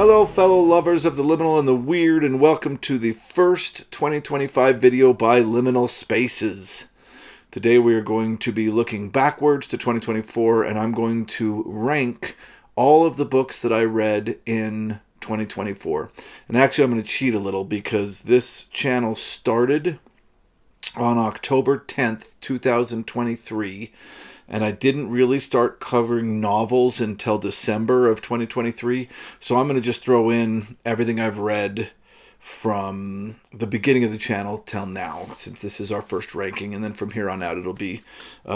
Hello, fellow lovers of the liminal and the weird, and welcome to the first 2025 video by Liminal Spaces. Today we are going to be looking backwards to 2024, and I'm going to rank all of the books that I read in 2024. And actually I'm going to cheat a little because this channel started on October 10th, 2023. And I didn't really start covering novels until December of 2023. So I'm going to just throw in everything I've read from the beginning of the channel till now, since this is our first ranking. And then from here on out, it'll be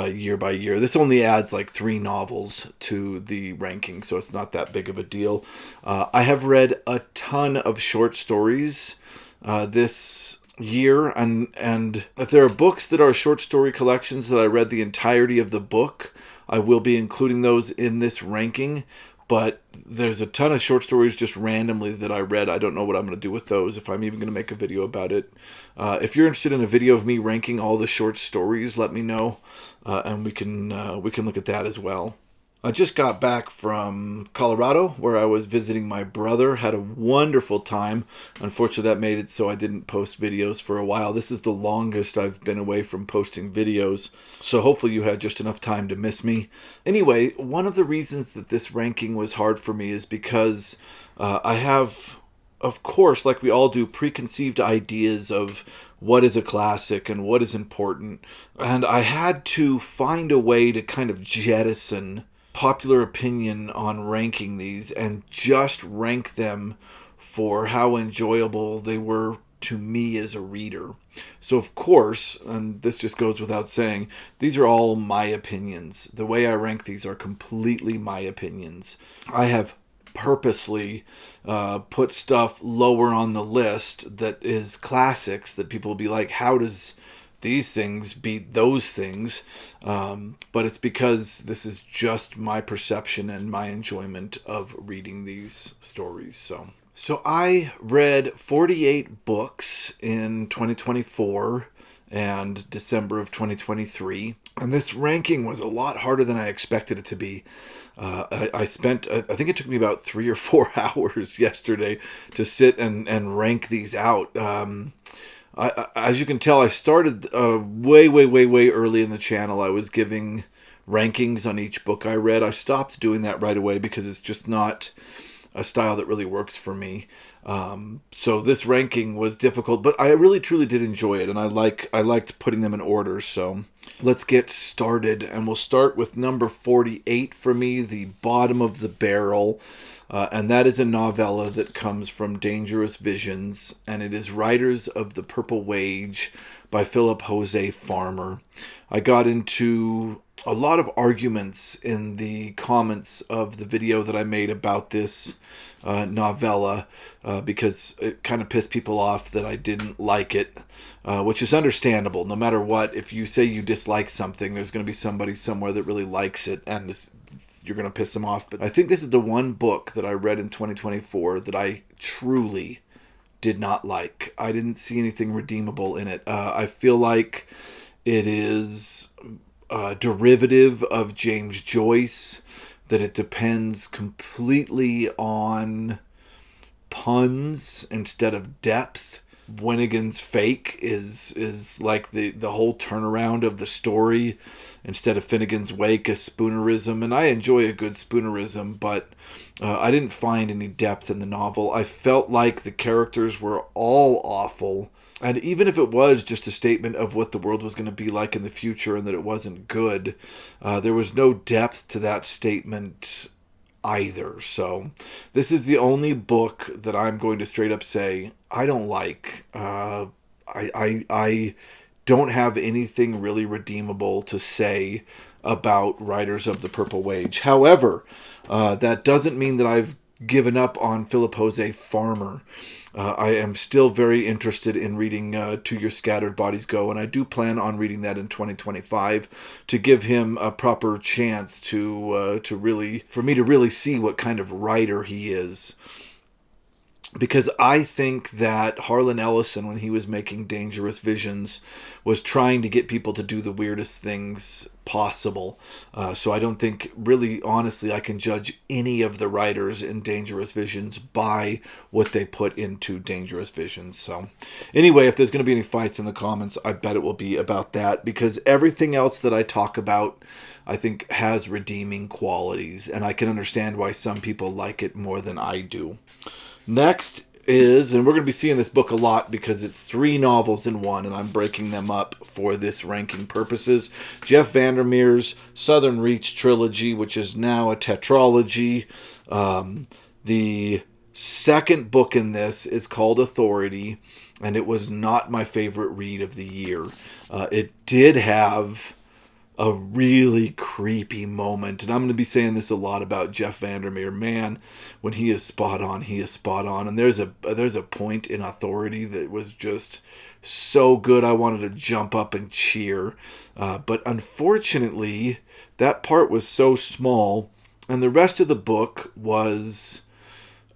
year by year. This only adds like 3 novels to the ranking, so it's not that big of a deal. I have read a ton of short stories this year, and if there are books that are short story collections that I read the entirety of the book, I will be including those in this ranking. But there's a ton of short stories just randomly that I read. I don't know what I'm going to do with those, if I'm even going to make a video about it. If you're interested in a video of me ranking all the short stories, let me know, and we can look at that as well. I just got back from Colorado, where I was visiting my brother. Had a wonderful time. Unfortunately, that made it so I didn't post videos for a while. This is the longest I've been away from posting videos, so hopefully you had just enough time to miss me. Anyway, one of the reasons that this ranking was hard for me is because I have, of course, like we all do, preconceived ideas of what is a classic and what is important. And I had to find a way to kind of jettison popular opinion on ranking these and just rank them for how enjoyable they were to me as a reader. So of course, and this just goes without saying, these are all my opinions. The way I rank these are completely my opinions. I have purposely put stuff lower on the list that is classics that people will be like, how does these things beat those things? But it's because this is just my perception and my enjoyment of reading these stories. So I read 48 books in 2024 and December of 2023. And this ranking was a lot harder than I expected it to be. I think it took me about 3 or 4 hours yesterday to sit and rank these out. As you can tell, I started way early in the channel. I was giving rankings on each book I read. I stopped doing that right away because it's just not a style that really works for me. So this ranking was difficult, but I really truly did enjoy it, and I liked putting them in order. So let's get started, and we'll start with number 48 for me, The Bottom of the Barrel. And that is a novella that comes from Dangerous Visions, and it is Riders of the Purple Wage by Philip Jose Farmer. I got into a lot of arguments in the comments of the video that I made about this novella because it kind of pissed people off that I didn't like it, which is understandable. No matter what, if you say you dislike something, there's going to be somebody somewhere that really likes it, and you're going to piss them off. But I think this is the one book that I read in 2024 that I truly did not like. I didn't see anything redeemable in it. I feel like it is derivative of James Joyce, that it depends completely on puns instead of depth. Winnigan's Fake is like the whole turnaround of the story. Instead of Finnegan's Wake, a spoonerism, and I enjoy a good spoonerism, but I didn't find any depth in the novel. I felt like the characters were all awful, and even if it was just a statement of what the world was going to be like in the future and that it wasn't good, there was no depth to that statement either. So this is the only book that I'm going to straight up say I don't like. I don't have anything really redeemable to say about Riders of the Purple Wage. However, that doesn't mean that I've given up on Philip Jose Farmer. I am still very interested in reading To Your Scattered Bodies Go, and I do plan on reading that in 2025 to give him a proper chance for me to really see what kind of writer he is. because I think that Harlan Ellison, when he was making Dangerous Visions, was trying to get people to do the weirdest things possible. So I don't think, really, honestly, I can judge any of the writers in Dangerous Visions by what they put into Dangerous Visions. So anyway, if there's going to be any fights in the comments, I bet it will be about that, because everything else that I talk about, I think, has redeeming qualities, and I can understand why some people like it more than I do. Next is, and we're going to be seeing this book a lot because it's 3 novels in one, and I'm breaking them up for this ranking purposes. Jeff Vandermeer's Southern Reach trilogy, which is now a tetralogy. The second book in this is called Authority, and it was not my favorite read of the year. It did have a really creepy moment, and I'm going to be saying this a lot about Jeff Vandermeer. Man, when he is spot on, he is spot on. And there's a point in Authority that was just so good, I wanted to jump up and cheer. But unfortunately, that part was so small, and the rest of the book was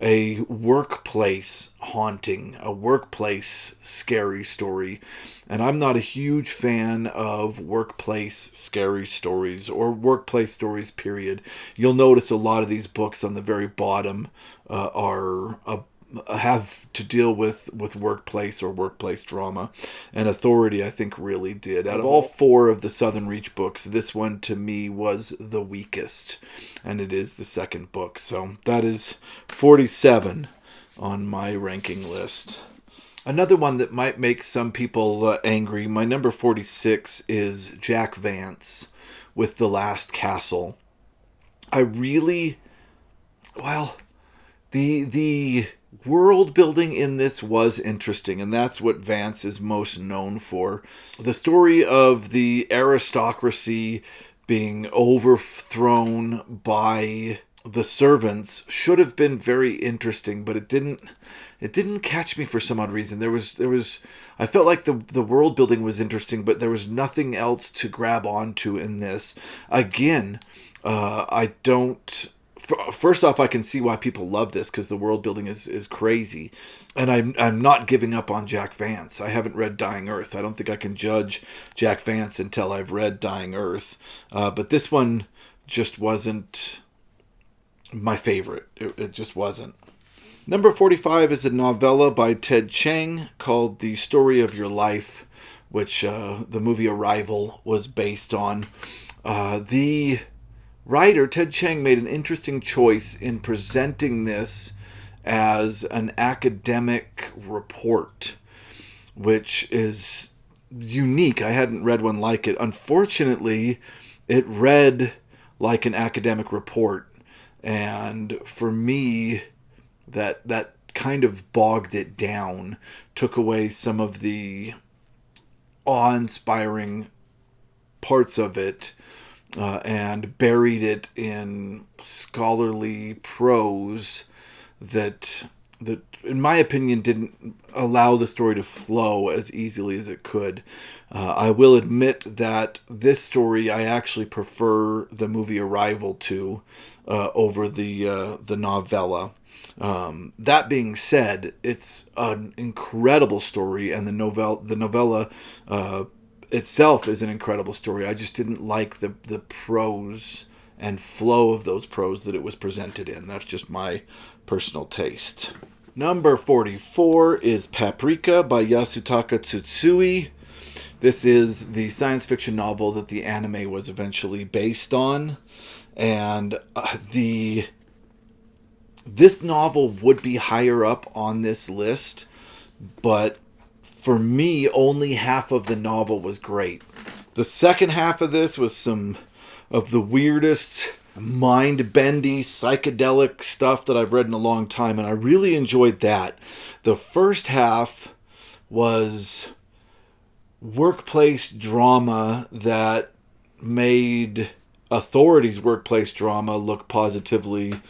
a workplace haunting, a workplace scary story. And I'm not a huge fan of workplace scary stories or workplace stories, period. You'll notice a lot of these books on the very bottom have to deal with workplace or workplace drama. And Authority, I think, really did. Out of all 4 of the Southern Reach books, this one to me was the weakest. And it is the second book. So that is 47 on my ranking list. Another one that might make some people angry, my number 46 is Jack Vance with The Last Castle. I really, the world building in this was interesting, and that's what Vance is most known for. The story of the aristocracy being overthrown by the servants should have been very interesting, but it didn't catch me for some odd reason. I felt like the world building was interesting, but there was nothing else to grab onto in this. Again, I don't. First off, I can see why people love this, because the world building is crazy, and I'm not giving up on Jack Vance. I haven't read Dying Earth. I don't think I can judge Jack Vance until I've read Dying Earth. But this one just wasn't my favorite. It just wasn't. Number 45 is a novella by Ted Chiang called The Story of Your Life, which the movie Arrival was based on. The writer, Ted Chiang, made an interesting choice in presenting this as an academic report, which is unique. I hadn't read one like it. Unfortunately, it read like an academic report, and for me, that kind of bogged it down, took away some of the awe-inspiring parts of it, and buried it in scholarly prose that, in my opinion, didn't allow the story to flow as easily as it could. I will admit that this story I actually prefer the movie Arrival to over the novella. That being said, it's an incredible story, and the novella itself is an incredible story. I just didn't like the prose and flow of those prose that it was presented in. That's just my personal taste. Number 44 is Paprika by Yasutaka Tsutsui. This is the science fiction novel that the anime was eventually based on. And this novel would be higher up on this list, but for me, only half of the novel was great. The second half of this was some of the weirdest, mind-bendy, psychedelic stuff that I've read in a long time, and I really enjoyed that. The first half was workplace drama that made Authority's workplace drama look positively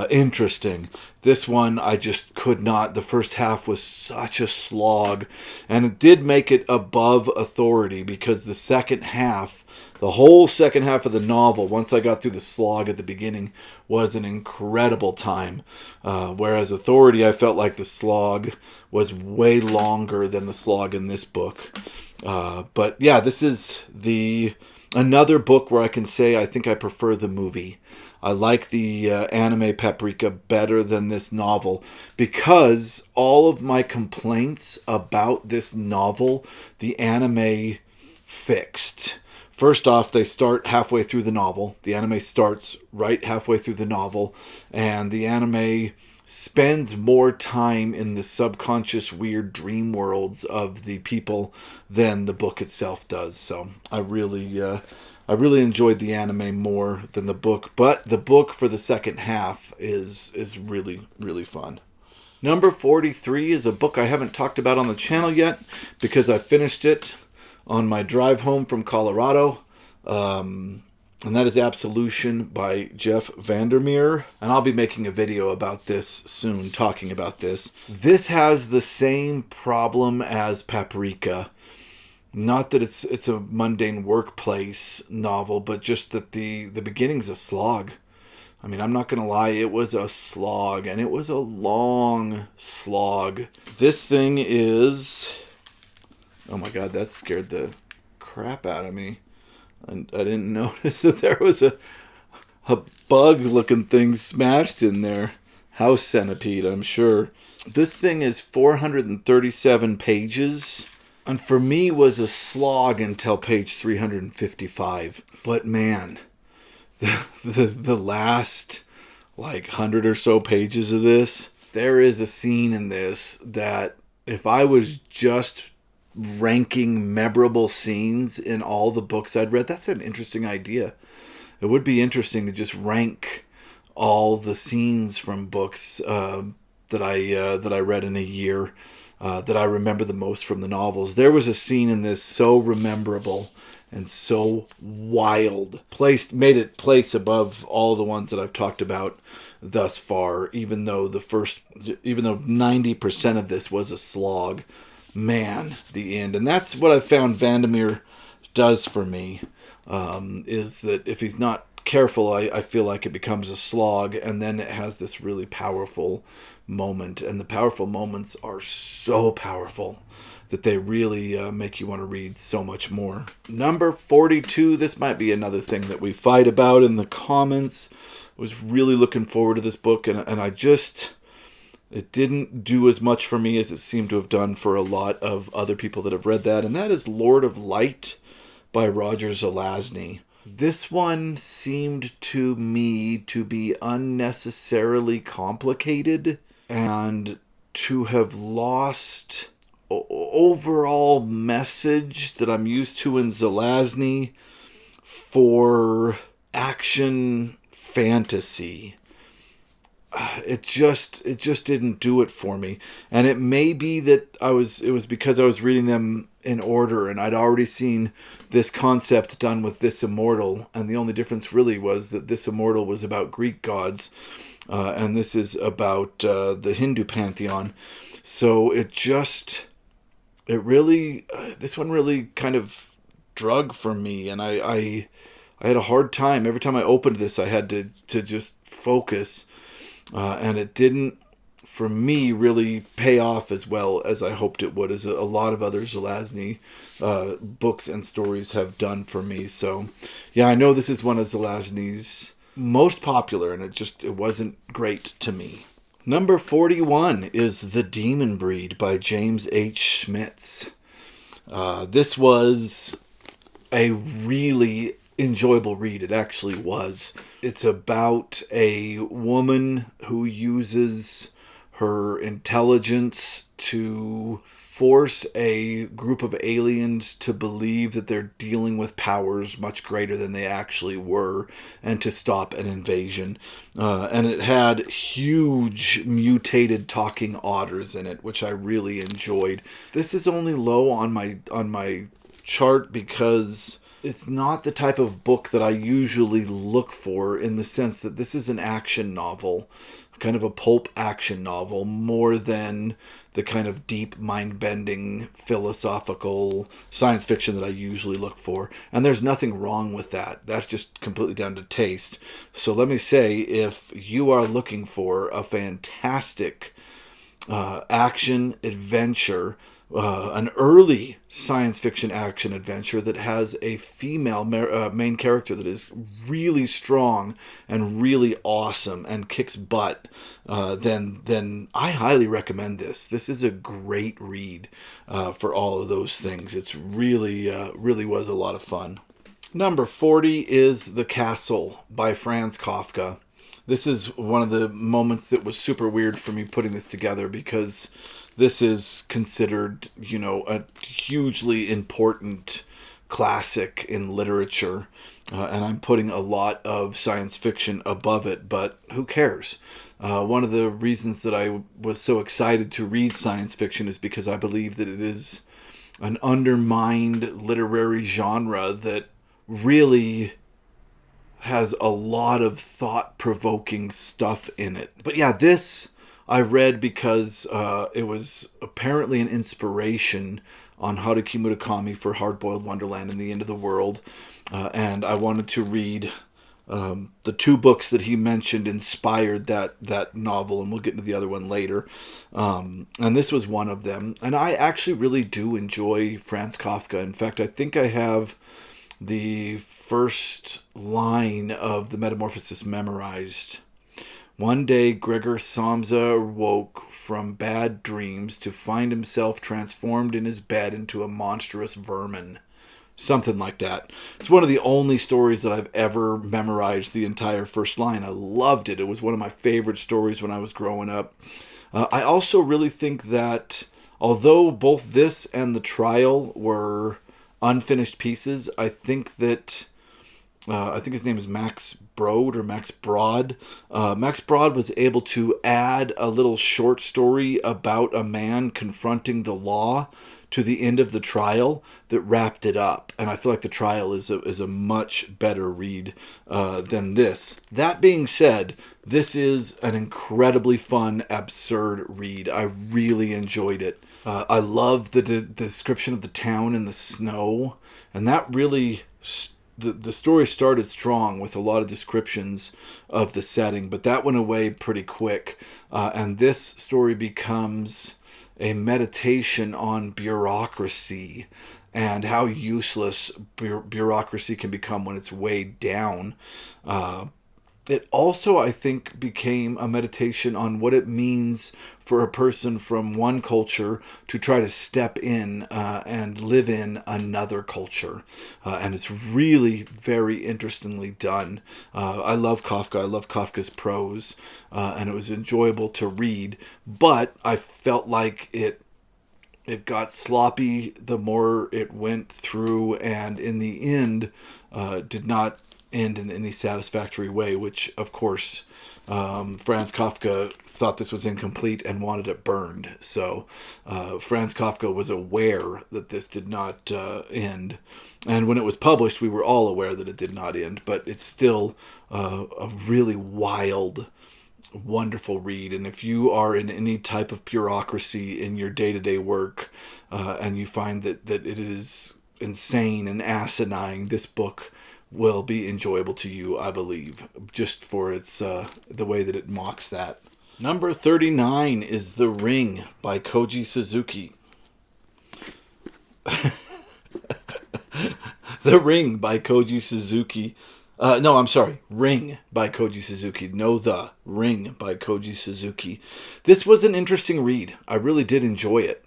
interesting. This one, I just could not. The first half was such a slog, and it did make it above Authority, because the second half The whole second half of the novel, once I got through the slog at the beginning, was an incredible time. Whereas Authority, I felt like the slog was way longer than the slog in this book. But yeah, this is another book where I can say I think I prefer the movie. I like the anime Paprika better than this novel because all of my complaints about this novel, the anime fixed. First off, they start halfway through the novel. The anime starts right halfway through the novel, and the anime spends more time in the subconscious weird dream worlds of the people than the book itself does. So I really enjoyed the anime more than the book, but the book for the second half is really, really fun. Number 43 is a book I haven't talked about on the channel yet because I finished it on my drive home from Colorado. And that is Absolution by Jeff Vandermeer. And I'll be making a video about this soon, talking about this. This has the same problem as Paprika. Not that it's a mundane workplace novel, but just that the beginning's a slog. I mean, I'm not going to lie, it was a slog, and it was a long slog. This thing is... Oh my god, that scared the crap out of me. And I didn't notice that there was a bug-looking thing smashed in there. House centipede, I'm sure. This thing is 437 pages. And for me was a slog until page 355. But man, the last like 100 or so pages of this, there is a scene in this that if I was just ranking memorable scenes in all the books I'd read, that's an interesting idea. It would be interesting to just rank all the scenes from books that I read in a year. That I remember the most from the novels. There was a scene in this so rememberable and so wild, made it place above all the ones that I've talked about thus far. Even though 90% of this was a slog, man, the end. And that's what I found Vandermeer does for me. Is that if he's not careful, I feel like it becomes a slog, and then it has this really powerful moment, and the powerful moments are so powerful that they really make you want to read so much more. Number 42, this might be another thing that we fight about in the comments. I was really looking forward to this book, and it didn't do as much for me as it seemed to have done for a lot of other people that have read that, and that is Lord of Light by Roger Zelazny. This one seemed to me to be unnecessarily complicated and to have lost overall message that I'm used to in Zelazny for action fantasy. It just didn't do it for me. And it may be that it was because I was reading them in order and I'd already seen this concept done with This Immortal, and the only difference really was that This Immortal was about Greek gods, and this is about the Hindu pantheon. So this one really kind of drug for me, and I had a hard time. Every time I opened this, I had to just focus. And it didn't, for me, really pay off as well as I hoped it would, as a lot of other Zelazny books and stories have done for me. So, yeah, I know this is one of Zelazny's most popular, and it wasn't great to me. Number 41 is The Demon Breed by James H. Schmitz. This was a really enjoyable read. It actually was. It's about a woman who uses her intelligence to force a group of aliens to believe that they're dealing with powers much greater than they actually were, and to stop an invasion. And it had huge mutated talking otters in it, which I really enjoyed. This is only low on my chart because it's not the type of book that I usually look for, in the sense that this is an action novel kind of a pulp action novel more than the kind of deep, mind-bending, philosophical science fiction that I usually look for. And there's nothing wrong with that. That's just completely down to taste. So let me say, if you are looking for a fantastic action adventure, an early science fiction action adventure that has a female main character that is really strong and really awesome and kicks butt, then I highly recommend this. This is a great read for all of those things. It's really was a lot of fun. Number 40 is The Castle by Franz Kafka. This is one of the moments that was super weird for me putting this together, because this is considered, a hugely important classic in literature. And I'm putting a lot of science fiction above it, but who cares? One of the reasons that I was so excited to read science fiction is because I believe that it is an undermined literary genre that really has a lot of thought-provoking stuff in it. But yeah, this I read because it was apparently an inspiration on Haruki Murakami for Hard-Boiled Wonderland and the End of the World. And I wanted to read the two books that he mentioned inspired that novel, and we'll get into the other one later. And this was one of them. And I actually really do enjoy Franz Kafka. In fact, I think I have the first line of the Metamorphosis memorized. One day, Gregor Samsa woke from bad dreams to find himself transformed in his bed into a monstrous vermin. Something like that. It's one of the only stories that I've ever memorized the entire first line. I loved it. It was one of my favorite stories when I was growing up. I also really think that although both this and The Trial were unfinished pieces, I think his name is Max Brod or Max Brod. Max Brod was able to add a little short story about a man confronting the law to the end of The Trial that wrapped it up. And I feel like The Trial is a much better read than this. That being said, this is an incredibly fun, absurd read. I really enjoyed it. I love the description of the town in the snow, and that really the story started strong with a lot of descriptions of the setting, but that went away pretty quick. And this story becomes a meditation on bureaucracy and how useless bureaucracy can become when it's weighed down. It also, I think, became a meditation on what it means for a person from one culture to try to step in and live in another culture. And it's really very interestingly done. I love Kafka. I love Kafka's prose. And it was enjoyable to read. But I felt like it got sloppy the more it went through, and in the end did not end in any satisfactory way, which of course Franz Kafka thought this was incomplete and wanted it burned. So Franz Kafka was aware that this did not end, and when it was published we were all aware that it did not end, but it's still a really wild, wonderful read. And if you are in any type of bureaucracy in your day-to-day work and you find that it is insane and asinine, this book will be enjoyable to you, I believe, just for its the way that it mocks that. Number 39 is The Ring by Koji Suzuki. The Ring by Koji Suzuki. No, I'm sorry. Ring by Koji Suzuki. No, The Ring by Koji Suzuki. This was an interesting read. I really did enjoy it.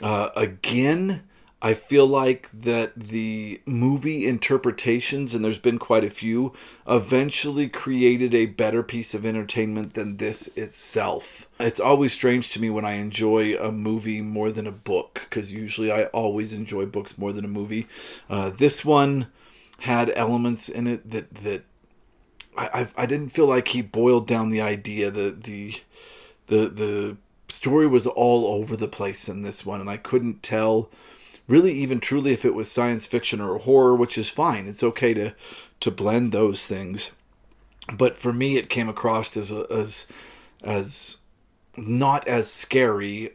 Again, I feel like that the movie interpretations, and there's been quite a few, eventually created a better piece of entertainment than this itself. It's always strange to me when I enjoy a movie more than a book, because usually I always enjoy books more than a movie. This one had elements in it that I didn't feel like he boiled down the idea. The story was all over the place in this one, and I couldn't tell really even truly if it was science fiction or horror, which is fine. It's okay to blend those things. But for me, it came across as as not as scary,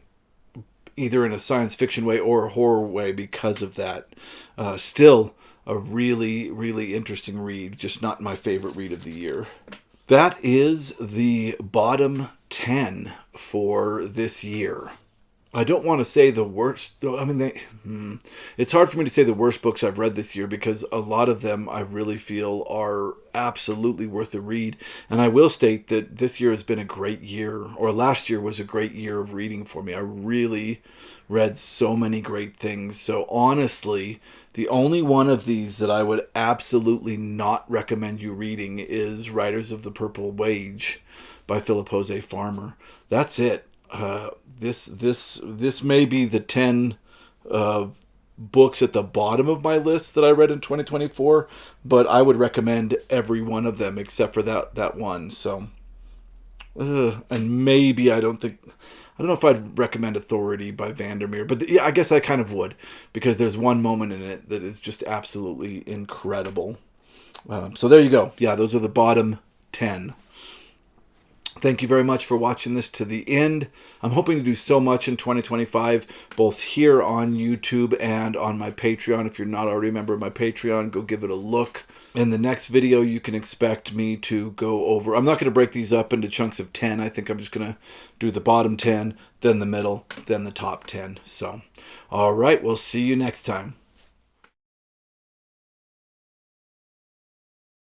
either in a science fiction way or a horror way, because of that. Still a really, really interesting read, just not my favorite read of the year. That is the bottom 10 for this year. I don't want to say the worst. I mean, it's hard for me to say the worst books I've read this year, because a lot of them I really feel are absolutely worth a read. And I will state that this year has been a great year, or last year was a great year of reading for me. I really read so many great things. So honestly, the only one of these that I would absolutely not recommend you reading is Riders of the Purple Wage by Philip Jose Farmer. That's it. This may be the 10 books at the bottom of my list that I read in 2024, but I would recommend every one of them except for that one. So, and maybe I don't know if I'd recommend Authority by Vandermeer, but yeah, I guess I kind of would, because there's one moment in it that is just absolutely incredible. So there you go. Yeah, those are the bottom 10. Thank you very much for watching this to the end. I'm hoping to do so much in 2025, both here on YouTube and on my Patreon. If you're not already a member of my Patreon, go give it a look. In the next video, you can expect me to go over... I'm not going to break these up into chunks of 10. I think I'm just going to do the bottom 10, then the middle, then the top 10. So, all right, we'll see you next time.